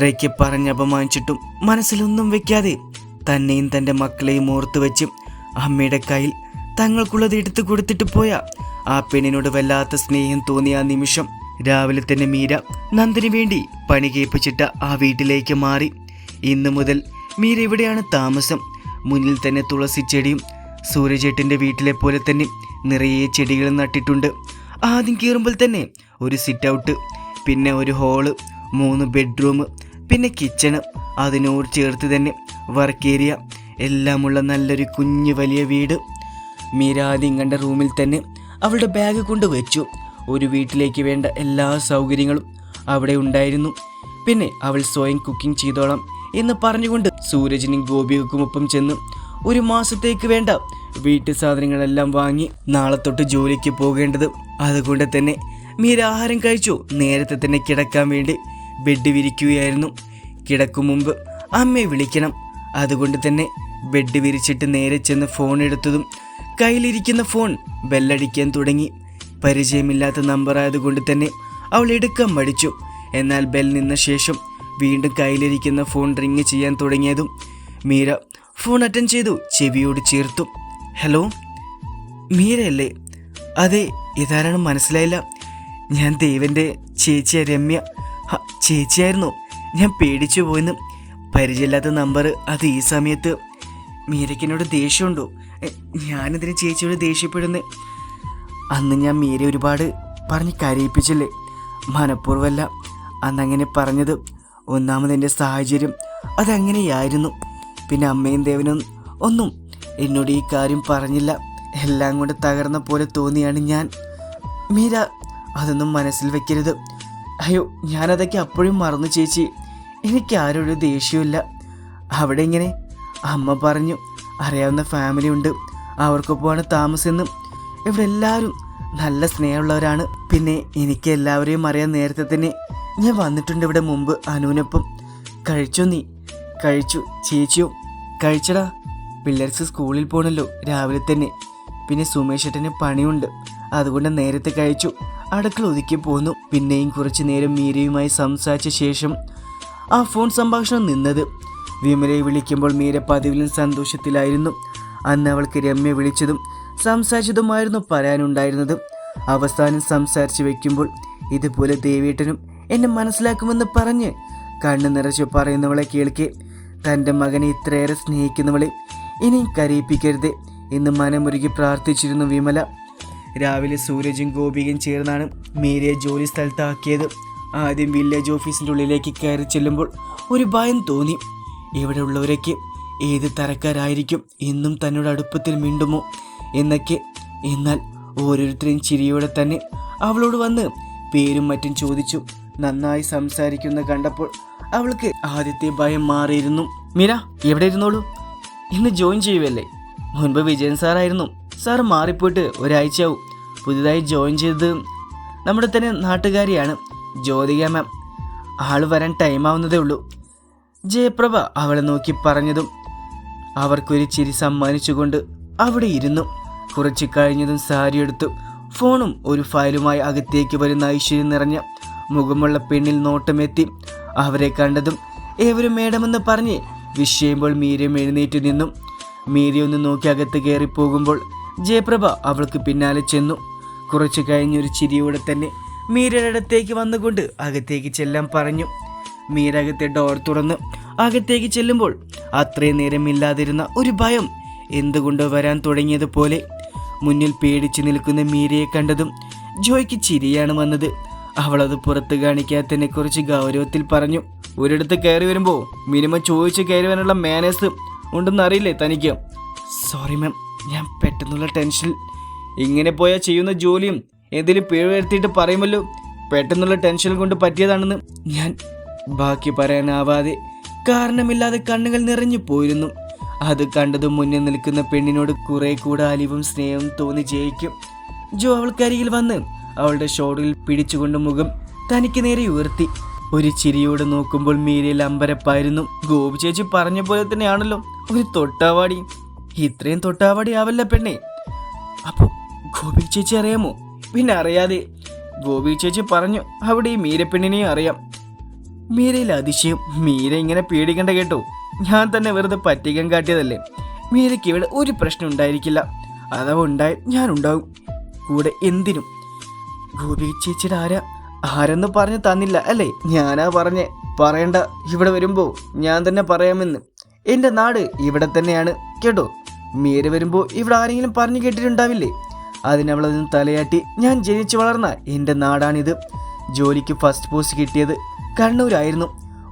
ഇത്രയ്ക്ക് പറഞ്ഞപമാനിച്ചിട്ടും മനസ്സിലൊന്നും വെക്കാതെ തന്നെയും തൻ്റെ മക്കളെയും ഓർത്തു വെച്ചും അമ്മയുടെ കയ്യിൽ തങ്ങൾക്കുള്ളത് എടുത്തു കൊടുത്തിട്ട് പോയ ആ പെണ്ണിനോട് വല്ലാത്ത സ്നേഹം തോന്നിയ ആ നിമിഷം രാവിലെ തന്നെ മീര നന്ദിന് വേണ്ടി പണി കേൾപ്പിച്ചിട്ട് ആ വീട്ടിലേക്ക് മാറി. ഇന്നു മുതൽ മീര ഇവിടെയാണ് താമസം. മുന്നിൽ തന്നെ തുളസി ചെടിയും സൂര്യചേട്ടൻ്റെ വീട്ടിലെ പോലെ തന്നെ നിറയെ ചെടികൾ നട്ടിട്ടുണ്ട്. ആദ്യം കയറുമ്പോൾ തന്നെ ഒരു സിറ്റ് ഔട്ട്, പിന്നെ ഒരു ഹാള്, 3 ബെഡ്റൂം, പിന്നെ കിച്ചണ്, അതിനോട് ചേർത്ത് തന്നെ വർക്ക് ഏരിയ എല്ലാമുള്ള നല്ലൊരു കുഞ്ഞു വലിയ വീട്. മീര ആദ്യം കണ്ട റൂമിൽ തന്നെ അവളുടെ ബാഗ് കൊണ്ട് വെച്ചു. ഒരു വീട്ടിലേക്ക് വേണ്ട എല്ലാ സൗകര്യങ്ങളും അവിടെ ഉണ്ടായിരുന്നു. പിന്നെ അവൾ സ്വയം കുക്കിംഗ് ചെയ്തോളാം എന്ന് പറഞ്ഞുകൊണ്ട് സൂരജിനും ഗോപികൾക്കുമൊപ്പം ചെന്ന് 1 മാസത്തേക്ക് വേണ്ട വീട്ടു സാധനങ്ങളെല്ലാം വാങ്ങി നാളെ തൊട്ട് ജോലിക്ക് പോകേണ്ടത്. അതുകൊണ്ട് തന്നെ മീര ആഹാരം കഴിച്ചു നേരത്തെ തന്നെ കിടക്കാൻ വേണ്ടി ബെഡ് വിരിക്കുകയായിരുന്നു. കിടക്കും മുമ്പ് അമ്മയെ വിളിക്കണം. അതുകൊണ്ട് തന്നെ ബെഡ് വിരിച്ചിട്ട് നേരെ ചെന്ന് ഫോൺ എടുത്തതും കയ്യിലിരിക്കുന്ന ഫോൺ ബെല്ലടിക്കാൻ തുടങ്ങി. പരിചയമില്ലാത്ത നമ്പറായതുകൊണ്ട് തന്നെ അവൾ എടുക്കാൻ മടിച്ചു. എന്നാൽ ബെൽ നിന്ന ശേഷം വീണ്ടും കയ്യിലിരിക്കുന്ന ഫോൺ റിങ് ചെയ്യാൻ തുടങ്ങിയതും മീര ഫോൺ അറ്റൻഡ് ചെയ്തു ചെവിയോട് ചേർത്തു. ഹലോ, മീരയല്ലേ? അതെ, ഇതാരാണ് മനസ്സിലായില്ല. ഞാൻ ദേവൻ്റെ ചേച്ചിയാ, രമ്യ. ചേച്ചിയായിരുന്നു, ഞാൻ പേടിച്ചു പോയെന്ന്. പരിചയമില്ലാത്ത നമ്പർ, അത് ഈ സമയത്ത്. മീരയ്ക്കെന്നോട് ദേഷ്യമുണ്ടോ? ഞാനിതിന് ചേച്ചിയോട് ദേഷ്യപ്പെടുന്നേ. അന്ന് ഞാൻ മീര ഒരുപാട് പറഞ്ഞ് കരയിപ്പിച്ചില്ലേ? മനഃപൂർവ്വമല്ല അന്നങ്ങനെ പറഞ്ഞത്. ഒന്നാമതെൻ്റെ സാഹചര്യം അതങ്ങനെയായിരുന്നു. പിന്നെ അമ്മയും ദേവനും ഒന്നും എന്നോട് ഈ കാര്യം പറഞ്ഞില്ല. എല്ലാം കൊണ്ട് തകർന്ന പോലെ തോന്നിയാണ് ഞാൻ. മീര, അതൊന്നും മനസ്സിൽ വെക്കരുത്. അയ്യോ, ഞാനതൊക്കെ അപ്പോഴും മറന്നു ചേച്ചി. എനിക്ക് ആരോടും ദേഷ്യമില്ല. അവിടെ ഇങ്ങനെ അമ്മ പറഞ്ഞു, അറിയാവുന്ന ഫാമിലി ഉണ്ട്, അവർക്കൊപ്പമാണ് താമസമെന്നും. ഇവിടെ എല്ലാവരും നല്ല സ്നേഹമുള്ളവരാണ്. പിന്നെ എനിക്ക് എല്ലാവരെയും അറിയാൻ നേരത്തെ തന്നെ ഞാൻ വന്നിട്ടുണ്ട് ഇവിടെ മുമ്പ് അനുവിനൊപ്പം. കഴിച്ചോ നീ? കഴിച്ചു. ചേച്ചിയോ? കഴിച്ചടാ. പിള്ളേർക്ക് സ്കൂളിൽ പോകണല്ലോ രാവിലെ തന്നെ. പിന്നെ സുമേഷ് ഏട്ടന് പണിയുണ്ട്, അതുകൊണ്ട് നേരത്തെ കഴിച്ചു. അടുക്കള ഒതുക്കി പോന്നു. പിന്നെയും കുറച്ചു നേരം മീരയുമായി സംസാരിച്ച ശേഷം ആ ഫോൺ സംഭാഷണം നിന്നത്. വിമലയെ വിളിക്കുമ്പോൾ മീര പതിവിലും സന്തോഷത്തിലായിരുന്നു. അന്ന് അവൾക്ക് രമ്യ വിളിച്ചതും സംസാരിച്ചതുമായിരുന്നു പറയാനുണ്ടായിരുന്നത്. അവസാനം സംസാരിച്ച് വെക്കുമ്പോൾ ഇതുപോലെ ദേവേട്ടനും എന്നെ മനസ്സിലാക്കുമെന്ന് പറഞ്ഞ് കണ്ണു നിറച്ച് പറയുന്നവളെ കേൾക്കെ തൻ്റെ മകനെ ഇത്രയേറെ സ്നേഹിക്കുന്നവളെ ഇനിയും കരയിപ്പിക്കരുതേ എന്ന് മനമുരുകി പ്രാർത്ഥിച്ചിരുന്നു വിമല. രാവിലെ സൂരജും ഗോപികയും ചേർന്നാണ് മീരയെ ജോലി സ്ഥലത്താക്കിയത്. ആദ്യം വില്ലേജ് ഓഫീസിൻ്റെ ഉള്ളിലേക്ക് കയറി ചെല്ലുമ്പോൾ ഒരു ഭയം തോന്നി. ഇവിടെ ഉള്ളവരൊക്കെ ഏത് തരക്കാരായിരിക്കും, എന്നും തന്നോട് അടുപ്പത്തിൽ മിണ്ടുമോ എന്നൊക്കെ. എന്നാൽ ഓരോരുത്തരെയും ചിരിയോടെ തന്നെ അവളോട് വന്ന് പേരും മറ്റും ചോദിച്ചു. നന്നായി സംസാരിക്കുന്ന കണ്ടപ്പോൾ അവൾക്ക് ആദ്യത്തെ ഭയം മാറിയിരുന്നു. മീര, എവിടെ ഇരുന്നോളൂ, ഇന്ന് ജോയിൻ ചെയ്യുവല്ലേ? മുൻപ് വിജയൻ സാറായിരുന്നു. സാറ് മാറിപ്പോയിട്ട് ഒരാഴ്ചയാവും. പുതിയതായി ജോയിൻ ചെയ്തത് നമ്മുടെ തന്നെ നാട്ടുകാരിയാണ്, ജ്യോതിക മാം. ആൾ വരാൻ ടൈമാവുന്നതേ ഉള്ളൂ. ജയപ്രഭ അവളെ നോക്കി പറഞ്ഞതും അവർക്കൊരു ചിരി സമ്മാനിച്ചുകൊണ്ട് അവിടെ ഇരുന്നു. കുറച്ച് കഴിഞ്ഞതും സാരി എടുത്തു ഫോണും ഒരു ഫയലുമായി അകത്തേക്ക് വരുന്ന ഐശ്വര്യം നിറഞ്ഞ മുഖമുള്ള പെണ്ണിൽ നോട്ടമെത്തി. അവരെ കണ്ടതും ഏവരും മേഡമെന്ന് പറഞ്ഞ് വിഷയുമ്പോൾ മീരയും എഴുന്നേറ്റ് നിന്നു. മീരയൊന്ന് നോക്കി അകത്ത് കയറിപ്പോകുമ്പോൾ ജയപ്രഭ അവൾക്ക് പിന്നാലെ ചെന്നു. കുറച്ചു കഴിഞ്ഞൊരു ചിരിയോടെ തന്നെ മീരയുടെ അടുത്തേക്ക് വന്നുകൊണ്ട് അകത്തേക്ക് ചെല്ലാൻ പറഞ്ഞു. മീര അകത്തെ ഡോർ തുറന്ന് അകത്തേക്ക് ചെല്ലുമ്പോൾ അത്രയും നേരമില്ലാതിരുന്ന ഒരു ഭയം എന്തുകൊണ്ടോ വരാൻ തുടങ്ങിയതുപോലെ. മുന്നിൽ പേടിച്ചു നിൽക്കുന്ന മീരയെ കണ്ടതും ജോയ്ക്ക് ചിരിയാണ് വന്നത്. അവളത് പുറത്ത് കാണിക്കാത്തതിനെ കുറിച്ച് ഗൗരവത്തിൽ പറഞ്ഞു. ഒരിടത്ത് കയറി വരുമ്പോൾ മിനിമം ചോദിച്ച് കയറി വരാനുള്ള മാനേഴ്സ് ഉണ്ടെന്ന് അറിയില്ലേ തനിക്ക്? സോറി മാം, ഞാൻ പെട്ടെന്നുള്ള ടെൻഷനിൽ. ഇങ്ങനെ പോയാൽ ചെയ്യുന്ന ജോലിയും എന്തെങ്കിലും പിഴ വരുത്തിയിട്ട് പറയുമല്ലോ. പെട്ടെന്നുള്ള ടെൻഷൻ കൊണ്ട് പറ്റിയതാണെന്ന് ഞാൻ. ബാക്കി പറയാനാവാതെ കാരണമില്ലാതെ കണ്ണുകൾ നിറഞ്ഞു പോയിരുന്നു. അത് കണ്ടതും മുന്നിൽ നിൽക്കുന്ന പെണ്ണിനോട് കുറെ കൂടെ അലിവും സ്നേഹവും തോന്നി ജയിക്കും. ജോ അവൾക്കരികിൽ വന്ന് അവളുടെ ഷോൾഡറിൽ പിടിച്ചുകൊണ്ട് മുഖം തനിക്ക് നേരെ ഉയർത്തി. ഒരു ചിരിയോടെ നോക്കുമ്പോൾ മീരയിൽ അമ്പരപ്പായിരുന്നു. ഗോപി ചേച്ചി പറഞ്ഞ പോലെ തന്നെയാണല്ലോ ഒരു തൊട്ടാവാടി. ഇത്രയും തൊട്ടാവാടി ആവല്ല പെണ്ണെ. അപ്പൊ ഗോപി ചേച്ചി അറിയാമോ? പിന്നെ അറിയാതെ. ഗോപി ചേച്ചി പറഞ്ഞു അവിടെ ഈ മീരപ്പെണ്ണിനെയും അറിയാം. മീരയിൽ അതിശയം. മീര ഇങ്ങനെ പേടിക്കണ്ട കേട്ടോ, ഞാൻ തന്നെ വെറുതെ പറ്റിക്കാൻ കാട്ടിയതല്ലേ. മീരയ്ക്ക് ഇവിടെ ഒരു പ്രശ്നം ഉണ്ടായിരിക്കില്ല. അഥവാ ഉണ്ടായി ഞാനുണ്ടാവും കൂടെ എന്തിനും. ഗോപി ചേച്ചിയുടെ ആരെന്ന് പറഞ്ഞു തന്നില്ല അല്ലേ? ഞാനാ പറയണ്ട, ഇവിടെ വരുമ്പോ ഞാൻ തന്നെ പറയാമെന്ന്. എൻ്റെ നാട് ഇവിടെ തന്നെയാണ് കേട്ടോ. മീര വരുമ്പോ ഇവിടെ ആരെങ്കിലും പറഞ്ഞു കേട്ടിട്ടുണ്ടാവില്ലേ? അതിനവളതിന് തലയാട്ടി. ഞാൻ ജനിച്ചു വളർന്ന എൻ്റെ നാടാണിത്. ജോലിക്ക് ഫസ്റ്റ് പോസ്റ്റ് കിട്ടിയത് കണ്ണൂരായിരുന്നു.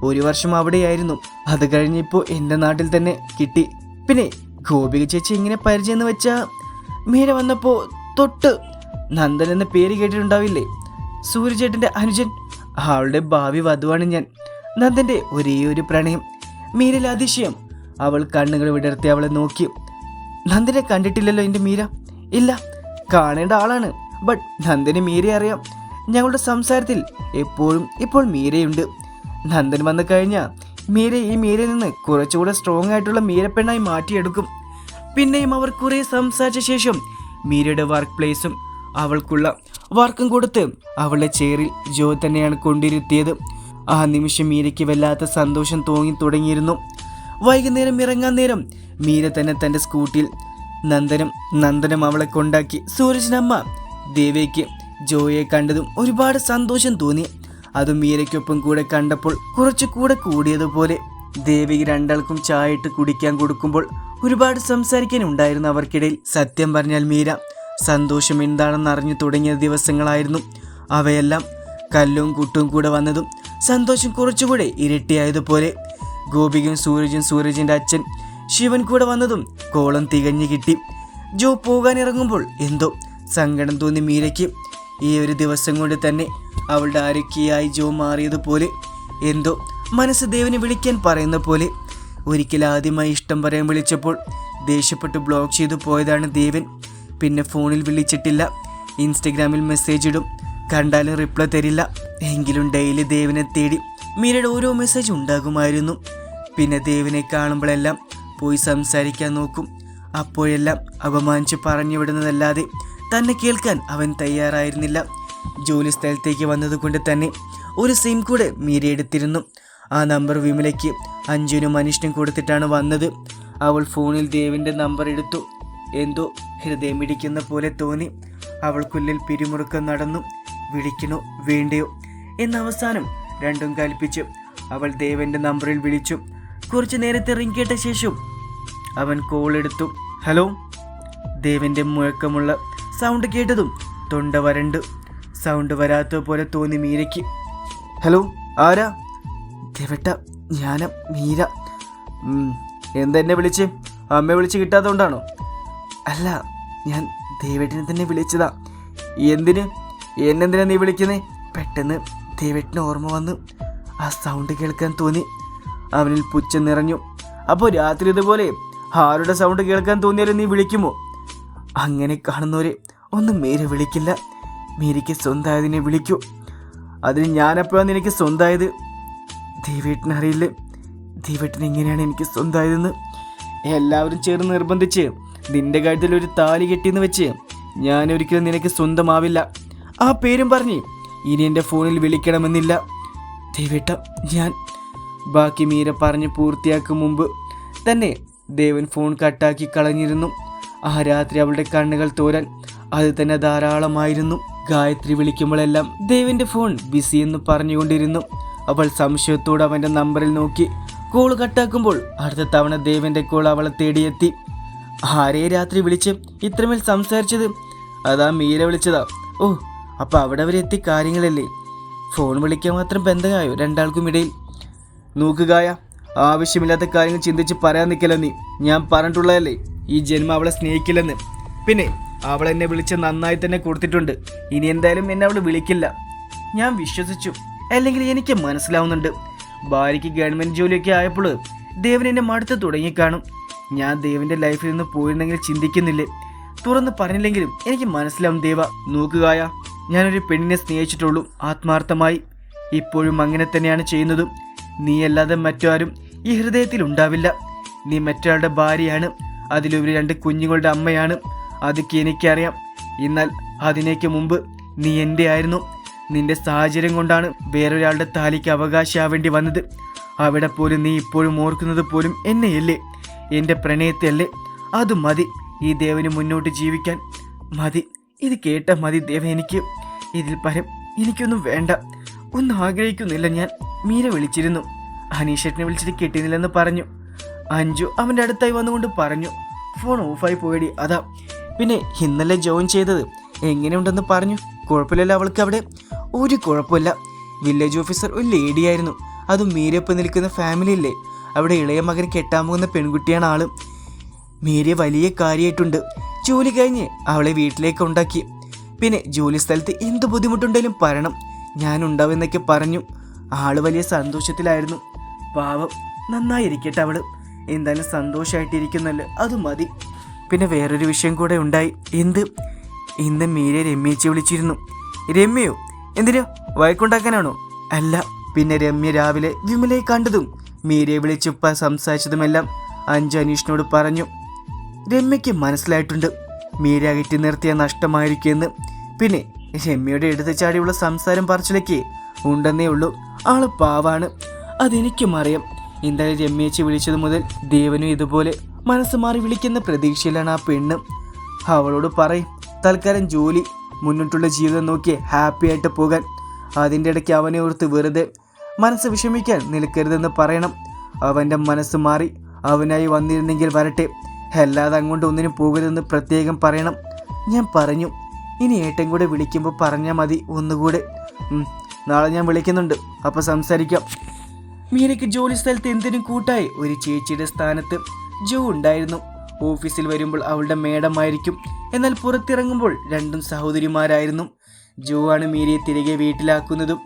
1 വർഷം അവിടെയായിരുന്നു. അത് കഴിഞ്ഞിപ്പോൾ എൻ്റെ നാട്ടിൽ തന്നെ കിട്ടി. പിന്നെ ഗോപിക ചേച്ചി ഇങ്ങനെ പരിചയം എന്ന് വെച്ചാ മീര വന്നപ്പോൾ തൊട്ട് നന്ദൻ എന്ന പേര് കേട്ടിട്ടുണ്ടാവില്ലേ? സൂര്യചേട്ടൻ്റെ അനുജൻ. അവളുടെ ഭാവി വധുവാണ് ഞാൻ. നന്ദൻ്റെ ഒരേ ഒരു പ്രണയം. മീരയിൽ അതിശയം. അവൾ കണ്ണുകൾ വിടർത്തി അവളെ നോക്കി. നന്ദനെ കണ്ടിട്ടില്ലല്ലോ എൻ്റെ മീര? ഇല്ല, കാണേണ്ട ആളാണ്. ബട്ട് നന്ദന് മീരയെ അറിയാം. ഞങ്ങളുടെ സംസാരത്തിൽ എപ്പോഴും ഇപ്പോൾ മീരയുണ്ട്. നന്ദൻ വന്നു കഴിഞ്ഞാൽ മീര ഈ മീരയിൽ നിന്ന് കുറച്ചുകൂടെ സ്ട്രോങ് ആയിട്ടുള്ള മീരപ്പെണ്ണായി മാറ്റിയെടുക്കും. പിന്നെയും അവർ കുറെ സംസാരിച്ച ശേഷം മീരയുടെ വർക്ക് പ്ലേസും അവൾക്കുള്ള വർക്കും കൊടുത്ത് അവളുടെ ചെയറിൽ ജോ തന്നെയാണ് കൊണ്ടിരുത്തിയത്. ആ നിമിഷം മീരയ്ക്ക് വല്ലാത്ത സന്തോഷം തോന്നി തുടങ്ങിയിരുന്നു. വൈകുന്നേരം ഇറങ്ങാൻ നേരം മീര തന്നെ തൻ്റെ സ്കൂട്ടിയിൽ നന്ദനം അവളെ കൊണ്ടാക്കി. സൂരജിനമ്മ ദേവയ്ക്ക് ജോയെ കണ്ടതും ഒരുപാട് സന്തോഷം തോന്നി. അതും മീരയ്ക്കൊപ്പം കൂടെ കണ്ടപ്പോൾ കുറച്ചുകൂടെ കൂടിയതുപോലെ. ദേവിക്ക് രണ്ടാൾക്കും ചായ ഇട്ട് കുടിക്കാൻ കൊടുക്കുമ്പോൾ ഒരുപാട് സംസാരിക്കാനുണ്ടായിരുന്നു അവർക്കിടയിൽ. സത്യം പറഞ്ഞാൽ മീര സന്തോഷം എന്താണെന്ന് അറിഞ്ഞു തുടങ്ങിയ ദിവസങ്ങളായിരുന്നു അവയെല്ലാം. കല്ലും കുട്ടും കൂടെ വന്നതും സന്തോഷം കുറച്ചുകൂടെ ഇരട്ടിയായതുപോലെ. ഗോപികയും സൂരജിൻ്റെ അച്ഛൻ ശിവൻ കൂടെ വന്നതും കോളം തികഞ്ഞു കിട്ടി. ജോ പോകാനിറങ്ങുമ്പോൾ എന്തോ സങ്കടം തോന്നി മീരയ്ക്ക്. ഈ ഒരു ദിവസം കൊണ്ട് തന്നെ അവളുടെ ആരൊക്കെയായി ജോ മാറിയതുപോലെ. എന്തോ മനസ്സ് ദേവനെ വിളിക്കാൻ പറയുന്ന പോലെ. ഒരിക്കൽ ആദ്യമായി ഇഷ്ടം പറയാൻ വിളിച്ചപ്പോൾ ദേഷ്യപ്പെട്ട് ബ്ലോക്ക് ചെയ്തു പോയതാണ് ദേവൻ. പിന്നെ ഫോണിൽ വിളിച്ചിട്ടില്ല. ഇൻസ്റ്റഗ്രാമിൽ മെസ്സേജ് ഇടും, കണ്ടാലും റിപ്ലൈ തരില്ല. എങ്കിലും ഡെയിലി ദേവനെ തേടി മീരയുടെ ഓരോ മെസ്സേജ് ഉണ്ടാകുമായിരുന്നു. പിന്നെ ദേവനെ കാണുമ്പോഴെല്ലാം പോയി സംസാരിക്കാൻ നോക്കും. അപ്പോഴെല്ലാം അപമാനിച്ച് പറഞ്ഞു വിടുന്നതല്ലാതെ തന്നെ കേൾക്കാൻ അവൻ തയ്യാറായിരുന്നില്ല. ജോലി സ്ഥലത്തേക്ക് വന്നതുകൊണ്ട് തന്നെ ഒരു സിം കൂടെ മീര എടുത്തിരുന്നു. ആ നമ്പർ വിമലയ്ക്ക് അഞ്ജുനും മനീഷിനും കൊടുത്തിട്ടാണ് വന്നത്. അവൾ ഫോണിൽ ദേവിൻ്റെ നമ്പർ എടുത്തു. എന്തോ ഹൃദയമിടിക്കുന്ന പോലെ തോന്നി. അവൾക്കുള്ളിൽ പിരിമുറുക്കം നടന്നു. വിളിക്കണോ വേണ്ടയോ എന്നവസാനം രണ്ടും കൽപ്പിച്ചു അവൾ ദേവൻ്റെ നമ്പറിൽ വിളിച്ചു. കുറച്ചു നേരത്തെ റിംഗ് കേട്ട ശേഷം അവൻ കോൾ എടുത്തു. ഹലോ. ദേവൻ്റെ മുഴക്കമുള്ള സൗണ്ട് കേട്ടതും തൊണ്ട വരണ്ടു. സൗണ്ട് വരാത്ത പോലെ തോന്നി മീരയ്ക്ക്. ഹലോ, ആരാ? ദേവട്ട, ഞാനാ മീര. എന്തെന്നെ വിളിച്ച്? അമ്മയെ വിളിച്ച് കിട്ടാത്തതുകൊണ്ടാണോ? അല്ല, ഞാൻ ദേവേട്ടിനെ തന്നെ വിളിച്ചതാ. എന്നെന്തിനാ നീ വിളിക്കുന്നേ? പെട്ടെന്ന് ദേവേട്ടിന് ഓർമ്മ വന്നു. ആ സൗണ്ട് കേൾക്കാൻ തോന്നി. അവനിൽ പുച്ഛം നിറഞ്ഞു. അപ്പോൾ രാത്രി ഇതുപോലെ ആരുടെ സൗണ്ട് കേൾക്കാൻ തോന്നിയാലും നീ വിളിക്കുമോ? അങ്ങനെ കാണുന്നവരെ ഒന്നും മീര വിളിക്കില്ല. മീരയ്ക്ക് സ്വന്തമായതിനെ വിളിക്കൂ. അതിന് ഞാനെപ്പോഴാണ് നിനക്ക് സ്വന്തമായത്? ദേവേട്ടിനറിയില്ല. ദേവേട്ടിന് എങ്ങനെയാണ് എനിക്ക് സ്വന്തമായതെന്ന്. എല്ലാവരും ചേർന്ന് നിർബന്ധിച്ച് നിന്റെ കാര്യത്തിൽ ഒരു താലി കെട്ടിയെന്ന് വെച്ച് ഞാനൊരിക്കലും നിനക്ക് സ്വന്തമാവില്ല. ആ പേരും പറഞ്ഞ് ഇനി എൻ്റെ ഫോണിൽ വിളിക്കണമെന്നില്ല. ദേവേട്ട, ഞാൻ ബാക്കി മീര പറഞ്ഞ് പൂർത്തിയാക്കും മുമ്പ് തന്നെ ദേവൻ ഫോൺ കട്ടാക്കി കളഞ്ഞിരുന്നു. ആ രാത്രി അവളുടെ കണ്ണുകൾ തോരാൻ അത് തന്നെ ധാരാളമായിരുന്നു. ഗായത്രി വിളിക്കുമ്പോഴെല്ലാം ദേവന്റെ ഫോൺ ബിസി എന്ന് പറഞ്ഞുകൊണ്ടിരുന്നു. അവൾ സംശയത്തോടെ അവൻ്റെ നമ്പറിൽ നോക്കി. കോൾ കട്ടാക്കുമ്പോൾ അടുത്ത തവണ ദേവന്റെ കോൾ അവളെ തേടിയെത്തി. ആരെ രാത്രി വിളിച്ച് ഇത്രമേൽ സംസാരിച്ചത്? അതാ മീര വിളിച്ചതാ. ഓ, അപ്പൊ അവിടെ വരെ എത്തി കാര്യങ്ങളല്ലേ? ഫോൺ വിളിക്കാൻ മാത്രം ബന്ധമായോ രണ്ടാൾക്കും ഇടയിൽ? നോക്കുകയ, ആവശ്യമില്ലാത്ത കാര്യങ്ങൾ ചിന്തിച്ച് പറയാൻ നിൽക്കല നീ. ഞാൻ പറഞ്ഞിട്ടുള്ളതല്ലേ ഈ ജന്മം അവളെ സ്നേഹിക്കില്ലെന്ന്. പിന്നെ അവൾ എന്നെ വിളിച്ച് നന്നായി തന്നെ കൊടുത്തിട്ടുണ്ട്. ഇനി എന്തായാലും എന്നെ അവൾ വിളിക്കില്ല. ഞാൻ വിശ്വസിച്ചു. അല്ലെങ്കിൽ എനിക്ക് മനസ്സിലാവുന്നുണ്ട്, ഭാര്യയ്ക്ക് ഗവൺമെൻറ് ജോലിയൊക്കെ ആയപ്പോൾ ദേവൻ എന്നെ മടുത്ത് തുടങ്ങിക്കാണും. ഞാൻ ദേവൻ്റെ ലൈഫിൽ നിന്ന് പോയിരുന്നെങ്കിൽ ചിന്തിക്കുന്നില്ലേ? തുറന്ന് പറഞ്ഞില്ലെങ്കിലും എനിക്ക് മനസ്സിലാവും ദേവ. നോക്കുകയ, ഞാനൊരു പെണ്ണിനെ സ്നേഹിച്ചിട്ടുള്ളൂ, ആത്മാർത്ഥമായി. ഇപ്പോഴും അങ്ങനെ തന്നെയാണ് ചെയ്യുന്നതും. നീയല്ലാതെ മറ്റാരും ഈ ഹൃദയത്തിൽ ഉണ്ടാവില്ല. നീ മറ്റൊരാളുടെ ഭാര്യയാണ്, അതിലുപരി 2 കുഞ്ഞുങ്ങളുടെ അമ്മയാണ്. അതൊക്കെ എനിക്കറിയാം. എന്നാൽ അതിനേക്ക് മുമ്പ് നീ എൻ്റെ ആയിരുന്നു. നിന്റെ സാഹചര്യം കൊണ്ടാണ് വേറൊരാളുടെ താലിക്ക് അവകാശമാവേണ്ടി വന്നത്. അവിടെ പോലും നീ ഇപ്പോഴും ഓർക്കുന്നത് പോലും എന്നെയല്ലേ, എൻ്റെ പ്രണയത്തെയല്ലേ? അത് മതി ഈ ദേവന് മുന്നോട്ട് ജീവിക്കാൻ. മതി, ഇത് കേട്ട മതി ദേവൻ. എനിക്ക് ഇതിൽ പരം എനിക്കൊന്നും വേണ്ട, ഒന്നും ആഗ്രഹിക്കുന്നില്ല ഞാൻ. മീര വിളിച്ചിരുന്നു, അനീഷേട്ടനെ വിളിച്ചിട്ട് കിട്ടുന്നില്ലെന്ന് പറഞ്ഞു. അഞ്ജു അവൻ്റെ അടുത്തായി വന്നുകൊണ്ട് പറഞ്ഞു, ഫോൺ ഓഫായി പോയടി, അതാ. പിന്നെ ഇന്നലെ ജോയിൻ ചെയ്തത് എങ്ങനെയുണ്ടെന്ന് പറഞ്ഞു. കുഴപ്പമില്ലല്ലോ അവൾക്ക് അവിടെ? ഒരു കുഴപ്പമില്ല. വില്ലേജ് ഓഫീസർ ഒരു ലേഡിയായിരുന്നു. അതും മീരയൊപ്പം നിൽക്കുന്ന ഫാമിലി ഇല്ലേ, അവിടെ ഇളയ മകന് കെട്ടാൻ പോകുന്ന പെൺകുട്ടിയാണ് ആള്. മീരയെ വലിയ കാര്യമായിട്ടുണ്ട്. ജോലി കഴിഞ്ഞ് അവളെ വീട്ടിലേക്ക് ഉണ്ടാക്കി. പിന്നെ ജോലി സ്ഥലത്ത് എന്ത് ബുദ്ധിമുട്ടുണ്ടെങ്കിലും പറയണം, ഞാനുണ്ടാവുമെന്നൊക്കെ പറഞ്ഞു. ആള് വലിയ സന്തോഷത്തിലായിരുന്നു. പാവം, നന്നായിരിക്കട്ടെ അവള്. എന്തായാലും സന്തോഷമായിട്ടിരിക്കുന്നല്ലോ, അത് മതി. പിന്നെ വേറൊരു വിഷയം കൂടെ ഉണ്ടായി. എന്ത്? ഇന്ന് മീരയെ രമ്യേച്ചി വിളിച്ചിരുന്നു. രമ്യയോ? എന്തിനോ, വഴക്കുണ്ടാക്കാനാണോ? അല്ല. പിന്നെ രമ്യ രാവിലെ വിമലയെ കണ്ടതും മീരയെ വിളിച്ചുപ്പ സംസാരിച്ചതുമെല്ലാം അഞ്ജു അനീഷിനോട് പറഞ്ഞു. രമ്യയ്ക്ക് മനസ്സിലായിട്ടുണ്ട് മീര അകറ്റി നിർത്തിയ നഷ്ടമായിരിക്കുമെന്ന്. പിന്നെ രമ്യയുടെ എടുത്തു ചാടിയുള്ള സംസാരം പറച്ചിലേക്ക് ഉണ്ടെന്നേ ഉള്ളൂ. ആള് പാവാണ്, അതെനിക്കും അറിയാം. എന്തായാലും രമ്യേച്ചി വിളിച്ചത് മുതൽ ദേവനും ഇതുപോലെ മനസ്സ് മാറി വിളിക്കുന്ന പ്രതീക്ഷയിലാണ് ആ പെണ്ണ്. അവളോട് പറയും തൽക്കാലം ജോലി, മുന്നോട്ടുള്ള ജീവിതം നോക്കി ഹാപ്പി ആയിട്ട് പോകാൻ. അതിൻ്റെ ഇടയ്ക്ക് അവനെ ഓർത്ത് വെറുതെ മനസ്സ് വിഷമിക്കാൻ നിൽക്കരുതെന്ന് പറയണം. അവൻ്റെ മനസ്സ് മാറി അവനായി വന്നിരുന്നെങ്കിൽ വരട്ടെ, അല്ലാതെ അങ്ങോട്ട് ഒന്നിനും പോകരുതെന്ന് പ്രത്യേകം പറയണം. ഞാൻ പറഞ്ഞു, ഇനി ഏട്ടൻ കൂടെ വിളിക്കുമ്പോൾ പറഞ്ഞാൽ മതി ഒന്നുകൂടെ. നാളെ ഞാൻ വിളിക്കുന്നുണ്ട്, അപ്പോൾ സംസാരിക്കാം. മീരയ്ക്ക് ജോലി സ്ഥലത്ത് എന്തിനും കൂട്ടായി ഒരു ചേച്ചിയുടെ സ്ഥാനത്ത് ജോ ഉണ്ടായിരുന്നു. ഓഫീസിൽ വരുമ്പോൾ അവളുടെ മേഡമായിരിക്കും, എന്നാൽ പുറത്തിറങ്ങുമ്പോൾ രണ്ടും സഹോദരിമാരായിരുന്നു. ജോ ആണ് മീരയെ തിരികെ വീട്ടിലാക്കുന്നതും.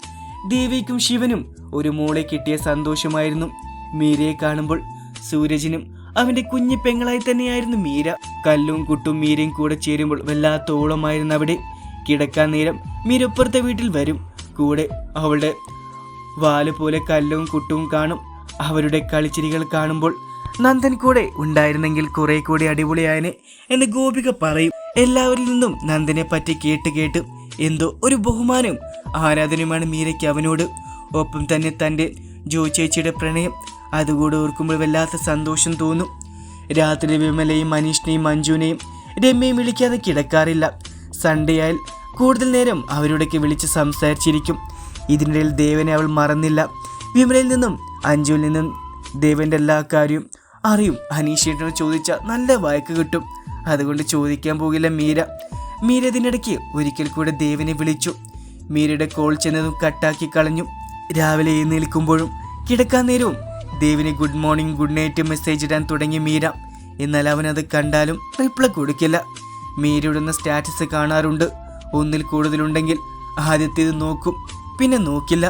ദേവിക്കും ശിവനും ഒരു മോളെ കിട്ടിയ സന്തോഷമായിരുന്നു. മീരയെ കാണുമ്പോൾ സൂരജിനും അവൻ്റെ കുഞ്ഞു പെങ്ങളായി തന്നെയായിരുന്നു മീര. കല്ലും കുട്ടും മീരയും കൂടെ ചേരുമ്പോൾ വല്ലാത്ത ഓളമായിരുന്നു അവിടെ. കിടക്കാൻ നേരം മീര അപ്പുറത്തെ വീട്ടിൽ വരും. കൂടെ അവളുടെ വാല് പോലെ കല്ലും കുട്ടും കാണും. അവരുടെ കളിച്ചിരികൾ കാണുമ്പോൾ നന്ദൻ കൂടെ ഉണ്ടായിരുന്നെങ്കിൽ കുറെ കൂടി അടിപൊളിയായനെ എന്ന് ഗോപിക പറയും. എല്ലാവരിൽ നിന്നും നന്ദനെ പറ്റി കേട്ട് എന്തോ ഒരു ബഹുമാനവും ആരാധനയുമാണ് മീരയ്ക്ക് അവനോട്. ഒപ്പം തന്നെ തൻ്റെ ജോ ചേച്ചിയുടെ പ്രണയം, അതുകൂടെ ഓർക്കുമ്പോൾ വല്ലാത്ത സന്തോഷം തോന്നും. രാത്രി വിമലയും മനീഷിനെയും മഞ്ജുവിനെയും രമ്യയും വിളിക്കാതെ കിടക്കാറില്ല. സൺഡേ ആയാൽ കൂടുതൽ നേരം അവരോടൊക്കെ വിളിച്ച് സംസാരിച്ചിരിക്കും. ഇതിനിടയിൽ ദേവനെ അവൾ മറന്നില്ല. വിമലയിൽ നിന്നും അഞ്ജുവിൽ നിന്നും ദേവൻ്റെ എല്ലാ കാര്യവും അറിയും. അനീഷേട്ടനോട് ചോദിച്ചാൽ നല്ല വായ്ക്ക് കിട്ടും, അതുകൊണ്ട് ചോദിക്കാൻ പോകില്ല മീര. മീര ഇതിനിടയ്ക്ക് ഒരിക്കൽ കൂടെ ദേവനെ വിളിച്ചു. മീരയുടെ കോൾ ചെന്നതും കട്ടാക്കി കളഞ്ഞു. രാവിലെ എഴുന്നേൽക്കുമ്പോഴും കിടക്കാൻ നേരവും ദേവിന് good morning good night message ഇടാൻ തുടങ്ങി മീര. എന്നാൽ അവനത് കണ്ടാലും റിപ്ലൈ കൊടുക്കില്ല. മീര ഇടുന്ന സ്റ്റാറ്റസ് കാണാറുണ്ട്. ഒന്നിൽ കൂടുതലുണ്ടെങ്കിൽ ആദ്യത്തേത് നോക്കും, പിന്നെ നോക്കില്ല.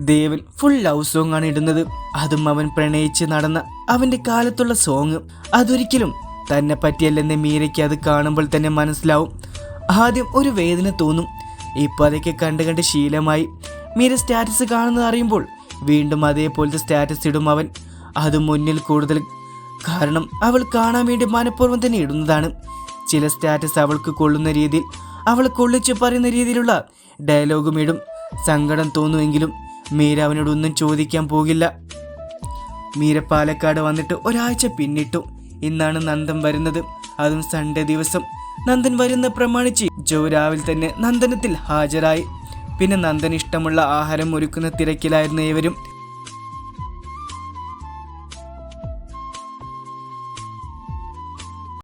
ദേവൻ ഫുൾ ലവ് സോങ് ആണ് ഇടുന്നത്. അതും അവൻ പ്രണയിച്ച് നടന്ന അവൻ്റെ കാലത്തുള്ള സോങ്. അതൊരിക്കലും തന്നെ പറ്റിയല്ലെന്ന് മീരയ്ക്ക് അത് കാണുമ്പോൾ തന്നെ മനസ്സിലാവും. ആദ്യം ഒരു വേദന തോന്നും. ഇപ്പോൾ അതൊക്കെ കണ്ട് ശീലമായി. മീര സ്റ്റാറ്റസ് കാണുന്നത് അറിയുമ്പോൾ വീണ്ടും അതേപോലത്തെ സ്റ്റാറ്റസ് ഇടും അവൻ. അത് മുന്നിൽ കൂടുതൽ, കാരണം അവൾ കാണാൻ വേണ്ടി മനഃപൂർവ്വം തന്നെ ഇടുന്നതാണ്. ചില സ്റ്റാറ്റസ് അവൾക്ക് കൊള്ളുന്ന രീതിയിൽ, അവൾ കൊള്ളിച്ച് പറയുന്ന രീതിയിലുള്ള ഡയലോഗും ഇടും. സങ്കടം തോന്നുമെങ്കിലും മീര അവനോടൊന്നും ചോദിക്കാൻ പോകില്ല. മീര പാലക്കാട് വന്നിട്ട് ഒരാഴ്ച പിന്നിട്ടു. ഇന്നാണ് നന്ദൻ വരുന്നത്, അതും സൺഡേ ദിവസം. നന്ദൻ വരുന്ന പ്രമാണിച്ച് ജോ രാവിലെ തന്നെ നന്ദനത്തിൽ ഹാജരായി. പിന്നെ നന്ദൻ ഇഷ്ടമുള്ള ആഹാരം ഒരുക്കുന്ന തിരക്കിലായിരുന്നു ഏവരും.